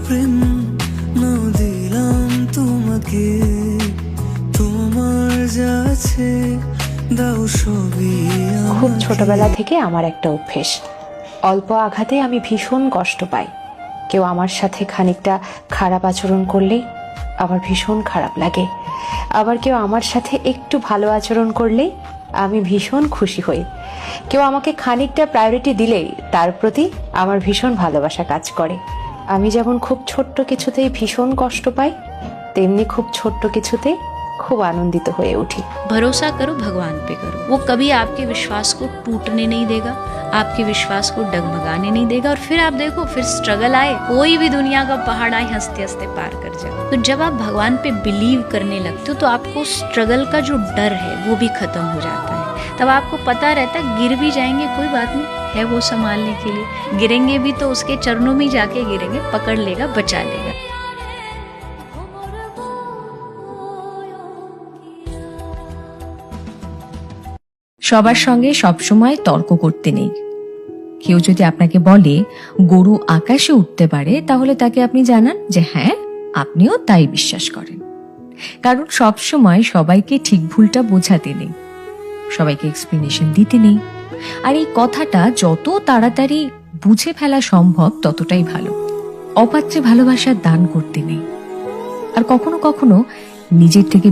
প্রেম না দিলাম তোমাকে, তোমার যা আছে দাও সবই। খুব ছোটবেলা থেকে আমার একটা অভ্যেস, অল্প আঘাতে আমি ভীষণ কষ্ট পাই। কেউ আমার সাথে খানিকটা খারাপ আচরণ করলেই আমার ভীষণ খারাপ লাগে, আবার কেউ আমার সাথে একটু ভালো আচরণ করলেই আমি ভীষণ খুশি হই। কেউ আমাকে খানিকটা প্রায়োরিটি দিলেই তার প্রতি আমার ভীষণ ভালোবাসা কাজ করে। আমি যেমন খুব ছোট্ট কিছুতেই ভীষণ কষ্ট পাই, তেমনি খুব ছোট্ট কিছুতেই খুব আনন্দিত হয়ে উঠি। भरोसा करो, भगवान पे करो, वो कभी आपके विश्वास को टूटने नहीं देगा, आपके विश्वास को डगमगाने नहीं देगा। और फिर आप देखो, फिर स्ट्रगल आए, कोई भी दुनिया का पहाड़ आए, हंसते हंसते पार कर जाए। तो जब आप भगवान पे बिलीव करने लगते हो तो आपको स्ट्रगल का जो डर है वो भी खत्म हो जाता है। तब आपको पता रहता है गिर भी जाएंगे कोई बात नहीं, है वो संभालने के लिए। गिरेंगे भी तो उसके चरणों में जाके गिरेंगे, पकड़ लेगा, बचा लेगा। সবার সঙ্গে সবসময় তর্ক করতে নেই। কেউ যদি আপনাকে বলে গরু আকাশে উঠতে পারে, তাহলে তাকে আপনি জানান যে হ্যাঁ, আপনিও তাই বিশ্বাস করেন। কারণ সবসময় সবাইকে ঠিক ভুলটা বোঝাতে নেই, সবাইকে এক্সপ্লেনেশন দিতে নেই। আর এই কথাটা যত তাড়াতাড়ি বুঝে ফেলা সম্ভব ততটাই ভালো। অপাত্রে ভালোবাসার দান করতে নেই। আর কখনো কখনো নিজের থেকে